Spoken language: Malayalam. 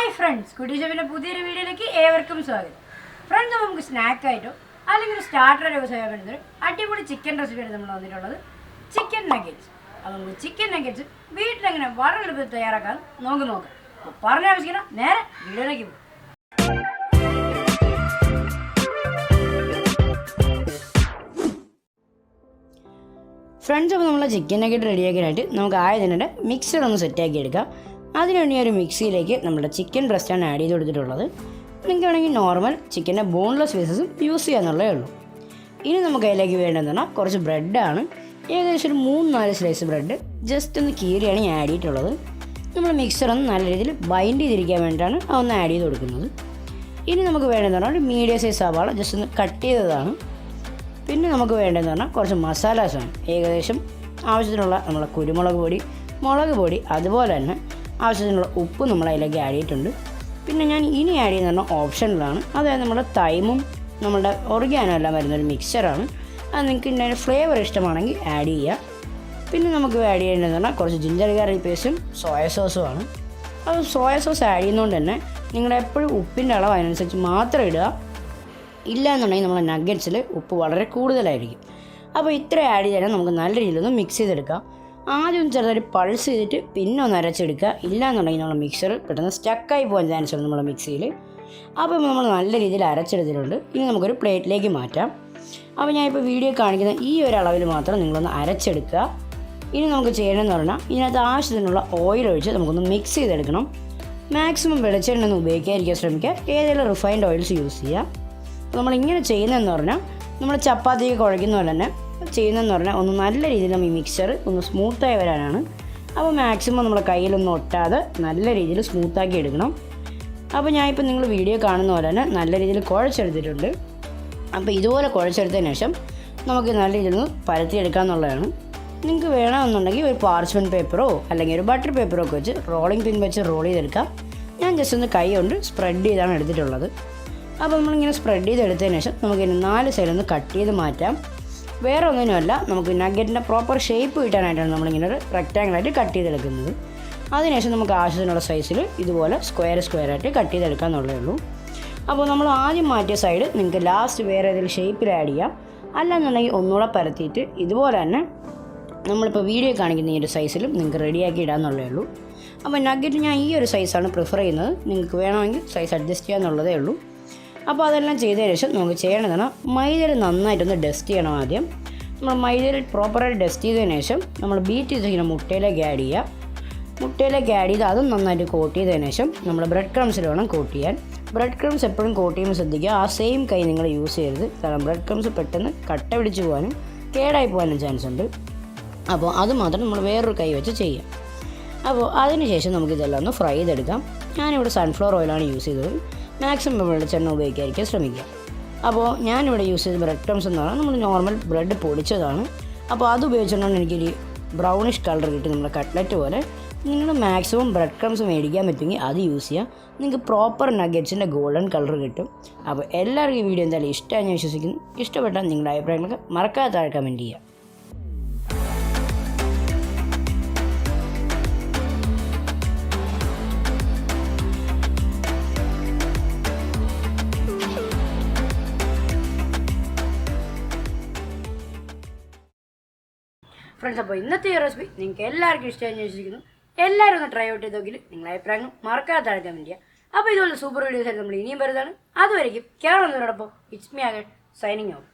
ഹായ് ഫ്രണ്ട്സ്, കുട്ടി ഷെഫിൻ്റെ പുതിയൊരു വീഡിയോയിലേക്ക് ഏവർക്കും സ്വാഗതം. ഫ്രണ്ട്സ്, നമുക്ക് സ്നാക്കായിട്ടോ അല്ലെങ്കിൽ ഒരു സ്റ്റാർട്ടറൊക്കെ ചെയ്യാൻ പറ്റുന്നൊരു അടിപൊളി ചിക്കൻ റെസിപ്പിയാണ് നമ്മൾ വന്നിട്ടുള്ളത്, ചിക്കൻ നഗറ്റ്സ്. അപ്പോൾ നമുക്ക് ചിക്കൻ നഗറ്റ്സ് വീട്ടിലെങ്ങനെ വളരെ എളുപ്പത്തിൽ തയ്യാറാക്കാൻ നോക്കാം. അപ്പോൾ പറഞ്ഞ ആവശ്യമില്ല, നേരെ വീഡിയോയിലേക്ക് പോകും. ഫ്രണ്ട്സ്, അപ്പോൾ നമ്മൾ ചിക്കൻ നഗറ്റ് റെഡിയാക്കാനായിട്ട് നമുക്ക് ആയതിനെ മിക്സർ ഒന്ന് സെറ്റാക്കി എടുക്കാം. അതിനുവേണ്ടി ഒരു മിക്സിയിലേക്ക് നമ്മുടെ ചിക്കൻ ബ്രസ്റ്റാണ് ആഡ് ചെയ്ത് കൊടുത്തിട്ടുള്ളത്. നിങ്ങൾക്ക് വേണമെങ്കിൽ നോർമൽ ചിക്കൻ്റെ ബോൺലെസ് പീസസും യൂസ് ചെയ്യാന്നുള്ളതേ ഉള്ളൂ. ഇനി നമുക്ക് അതിലേക്ക് വേണ്ടതെന്ന് കുറച്ച് ബ്രെഡാണ്. ഏകദേശം ഒരു 3-4 സ്ലൈസ് ബ്രെഡ് ജസ്റ്റ് ഒന്ന് കീറിയാണ് ഞാൻ ആഡ് ചെയ്തിട്ടുള്ളത്. നമ്മൾ മിക്സർ ഒന്ന് നല്ല രീതിയിൽ ബൈൻഡ് ചെയ്തിരിക്കാൻ വേണ്ടിയിട്ടാണ് അതൊന്ന് ആഡ് ചെയ്ത് കൊടുക്കുന്നത്. ഇനി നമുക്ക് വേണ്ടതെന്ന് പറഞ്ഞാൽ ഒരു മീഡിയം സൈസ് സവാള ജസ്റ്റ് ഒന്ന് കട്ട് ചെയ്തതാണ്. പിന്നെ നമുക്ക് വേണ്ടതെന്ന് പറഞ്ഞാൽ കുറച്ച് മസാലാസാണ്. ഏകദേശം ആവശ്യത്തിനുള്ള നമ്മളെ കുരുമുളക് പൊടി, മുളക് പൊടി, അതുപോലെ തന്നെ ആവശ്യത്തിനുള്ള ഉപ്പ് നമ്മൾ അതിലേക്ക് ആഡ് ചെയ്തിട്ടുണ്ട്. പിന്നെ ഞാൻ ഇനി ആഡ് ചെയ്യുന്ന പറഞ്ഞാൽ ഓപ്ഷനിലാണ്, അതായത് നമ്മുടെ തൈമും നമ്മുടെ ഒറിഗാനോ എല്ലാം വരുന്നൊരു മിക്സറാണ്. അത് നിങ്ങൾക്ക് ഇതിൻ്റെ ഫ്ലേവർ ഇഷ്ടമാണെങ്കിൽ ആഡ് ചെയ്യുക. പിന്നെ നമുക്ക് ആഡ് ചെയ്യേണ്ടതെന്ന് പറഞ്ഞാൽ കുറച്ച് ജിഞ്ചർ ഗാർലിക് പേസ്റ്റും സോയ സോസുമാണ്. അത് സോയ സോസ് ആഡ് ചെയ്യുന്നതുകൊണ്ട് തന്നെ നിങ്ങളെപ്പോഴും ഉപ്പിൻ്റെ അളവ് അതിനനുസരിച്ച് മാത്രം ഇടുക. ഇല്ല എന്നുണ്ടെങ്കിൽ നമ്മുടെ നഗറ്റ്സിൽ ഉപ്പ് വളരെ കൂടുതലായിരിക്കും. അപ്പോൾ ഇത്ര ആഡ് ചെയ്താൽ നമുക്ക് നല്ല രീതിയിലൊന്ന് മിക്സ് ചെയ്തെടുക്കാം. ആദ്യം ചെറുതായിട്ട് പൾസ് ചെയ്തിട്ട് പിന്നെ ഒന്ന് അരച്ചെടുക്കുക. ഇല്ല എന്നുണ്ടെങ്കിൽ നമ്മുടെ മിക്സർ പെട്ടെന്ന് സ്റ്റക്കായി പോകാൻ ചാൻസ് ഉണ്ട് നമ്മുടെ മിക്സിയിൽ. അപ്പോൾ നമ്മൾ നല്ല രീതിയിൽ അരച്ചെടുത്തിട്ടുണ്ട്. ഇനി നമുക്കൊരു പ്ലേറ്റിലേക്ക് മാറ്റാം. അപ്പോൾ ഞാനിപ്പോൾ വീഡിയോ കാണിക്കുന്ന ഈ ഒരു അളവിൽ മാത്രം നിങ്ങളൊന്ന് അരച്ചെടുക്കുക. ഇനി നമുക്ക് ചെയ്യണമെന്ന് പറഞ്ഞാൽ ഇതിനകത്ത് ആവശ്യത്തിനുള്ള ഓയിൽ ഒഴിച്ച് നമുക്കൊന്ന് മിക്സ് ചെയ്തെടുക്കണം. മാക്സിമം വെളിച്ചെണ്ണ ഒന്നും ഉപയോഗിക്കാതിരിക്കാൻ ശ്രമിക്കുക. ഏതെങ്കിലും റിഫൈൻഡ് ഓയിൽസ് യൂസ് ചെയ്യുക. അപ്പോൾ നമ്മളിങ്ങനെ ചെയ്യുന്നതെന്ന് പറഞ്ഞാൽ നമ്മൾ ചപ്പാത്തിയൊക്കെ കുഴയ്ക്കുന്ന പോലെ തന്നെ ചെയ്യുന്നതെന്ന് പറഞ്ഞാൽ ഒന്ന് നല്ല രീതിയിൽ നമ്മൾ ഈ മിക്സർ ഒന്ന് സ്മൂത്തായി വരാനാണ്. അപ്പോൾ മാക്സിമം നമ്മുടെ കയ്യിലൊന്നും ഒട്ടാതെ നല്ല രീതിയിൽ സ്മൂത്താക്കി എടുക്കണം. അപ്പോൾ ഞാനിപ്പോൾ നിങ്ങൾ വീഡിയോ കാണുന്ന പോലെ തന്നെ നല്ല രീതിയിൽ കുഴച്ചെടുത്തിട്ടുണ്ട്. അപ്പോൾ ഇതുപോലെ കുഴച്ചെടുത്തതിന് ശേഷം നമുക്ക് നല്ല രീതിയിൽ ഒന്ന് പരത്തിയെടുക്കാമെന്നുള്ളതാണ്. നിങ്ങൾക്ക് വേണമെന്നുണ്ടെങ്കിൽ ഒരു പാർച്ച്മെൻറ്റ് പേപ്പറോ അല്ലെങ്കിൽ ഒരു ബട്ടർ പേപ്പറോ ഒക്കെ വെച്ച് റോളിംഗ് പിൻ വെച്ച് റോൾ ചെയ്തെടുക്കാം. ഞാൻ ജസ്റ്റ് ഒന്ന് കൈ കൊണ്ട് സ്പ്രെഡ് ചെയ്താണ് എടുത്തിട്ടുള്ളത്. അപ്പോൾ നമ്മളിങ്ങനെ സ്പ്രെഡ് ചെയ്തെടുത്തതിന് ശേഷം നമുക്കിനി 4 സൈഡൊന്ന് കട്ട് ചെയ്ത് മാറ്റാം. വേറെ ഒന്നിനുമല്ല, നമുക്ക് നഗറ്റിൻ്റെ പ്രോപ്പർ ഷേപ്പ് കിട്ടാനായിട്ടാണ് നമ്മളിങ്ങനെ ഒരു റെക്റ്റാങ്കിളായിട്ട് കട്ട് ചെയ്തെടുക്കുന്നത്. അതിനുശേഷം നമുക്ക് ആവശ്യത്തിനുള്ള സൈസിൽ ഇതുപോലെ സ്ക്വയറായിട്ട് കട്ട് ചെയ്തെടുക്കാമെന്നുള്ളതേ ഉള്ളൂ. അപ്പോൾ നമ്മൾ ആദ്യം മാറ്റിയ സൈഡ് നിങ്ങൾക്ക് ലാസ്റ്റ് വേറെ ഏതെങ്കിലും ഷേപ്പിൽ ആഡ് ചെയ്യാം. അല്ലാന്നുണ്ടെങ്കിൽ ഒന്നുകൂടെ പരത്തിയിട്ട് ഇതുപോലെ തന്നെ നമ്മളിപ്പോൾ വീഡിയോ കാണിക്കുന്ന ഈ ഒരു സൈസിലും നിങ്ങൾക്ക് റെഡിയാക്കി ഇടാമെന്നുള്ളതേ ഉള്ളൂ. അപ്പോൾ നഗറ്റ് ഞാൻ ഈ ഒരു സൈസാണ് പ്രിഫർ ചെയ്യുന്നത്. നിങ്ങൾക്ക് വേണമെങ്കിൽ സൈസ് അഡ്ജസ്റ്റ് ചെയ്യാമെന്നുള്ളതേ ഉള്ളൂ. അപ്പോൾ അതെല്ലാം ചെയ്തതിന് ശേഷം നമുക്ക് ചെയ്യണമെന്നാണ് മൈദയിൽ നന്നായിട്ടൊന്ന് ഡസ്റ്റ് ചെയ്യണം. ആദ്യം നമ്മൾ മൈദയിൽ പ്രോപ്പറായിട്ട് ഡസ്റ്റ് ചെയ്തതിന് ശേഷം നമ്മൾ ബീറ്റ് ചെയ്തിരിക്കുന്ന മുട്ടയിലേക്ക് ആഡ് ചെയ്യുക. മുട്ടയിലേക്ക് ആഡ് ചെയ്ത് അതും നന്നായിട്ട് കോട്ട് ചെയ്തതിന് ശേഷം നമ്മൾ ബ്രെഡ് ക്രംസിൽ വേണം കോട്ട് ചെയ്യാൻ. ബ്രെഡ് ക്രംസ് എപ്പോഴും കോട്ട് ചെയ്യുമ്പോൾ ശ്രദ്ധിക്കുക, ആ സെയിം കൈ നിങ്ങൾ യൂസ് ചെയ്യരുത്. കാരണം ബ്രെഡ് ക്രംസ് പെട്ടെന്ന് കട്ട പിടിച്ച് പോകാനും കേടായി പോകാനും ചാൻസ് ഉണ്ട്. അപ്പോൾ അത് മാത്രം നമ്മൾ വേറൊരു കൈ വെച്ച് ചെയ്യാം. അപ്പോൾ അതിന് ശേഷം നമുക്കിതെല്ലാം ഒന്ന് ഫ്രൈ ചെയ്തെടുക്കാം. ഞാനിവിടെ സൺഫ്ലവർ ഓയിലാണ് യൂസ് ചെയ്തത്. മാക്സിമം വെളിച്ചെണ്ണ ഉപയോഗിക്കാതിരിക്കാൻ ശ്രമിക്കുക. അപ്പോൾ ഞാനിവിടെ യൂസ് ചെയ്ത ബ്രെഡ് ക്രംസ് എന്ന് പറഞ്ഞാൽ നമ്മൾ നോർമൽ ബ്രെഡ് പൊടിച്ചതാണ്. അപ്പോൾ അത് ഉപയോഗിച്ചുകൊണ്ടാണ് എനിക്കൊരു ബ്രൗണിഷ് കളർ കിട്ടി, നമ്മുടെ കട്ട്ലറ്റ് പോലെ. നിങ്ങൾ മാക്സിമം ബ്രെഡ് ക്രംസ് മേടിക്കാൻ പറ്റുമെങ്കിൽ അത് യൂസ് ചെയ്യുക. നിങ്ങൾക്ക് പ്രോപ്പർ നഗറ്റ്സിൻ്റെ ഗോൾഡൻ കളർ കിട്ടും. അപ്പോൾ എല്ലാവർക്കും ഈ വീഡിയോ എന്തായാലും ഇഷ്ടമായി ഞാൻ വിശ്വസിക്കുന്നു. ഇഷ്ടപ്പെട്ടാൽ നിങ്ങളുടെ അഭിപ്രായങ്ങളൊക്കെ മറക്കാതെ താഴെ കമൻറ്റ് ചെയ്യുക. ഫ്രണ്ട്സ്, അപ്പോൾ ഇന്നത്തെ ഈ റെസിപ്പി നിങ്ങൾക്ക് എല്ലാവർക്കും ഇഷ്ടമായി വിശ്വസിക്കുന്നു. എല്ലാവരും ഒന്ന് ട്രൈ ഔട്ട് ചെയ്ത് നോക്കി നിങ്ങളുടെ അഭിപ്രായങ്ങൾ മറക്കാതെ താഴെ കമൻറ്റ് ചെയ്യുക. അപ്പോൾ ഇതുപോലെ സൂപ്പർ വീഡിയോസ് ആയിട്ട് നമ്മൾ ഇനിയും വരുന്നതാണ്. അതുവരെയും കേരളം എന്നോടൊപ്പം ഇറ്റ്സ് മീ ആകെ സൈനിങ് ഔട്ട്.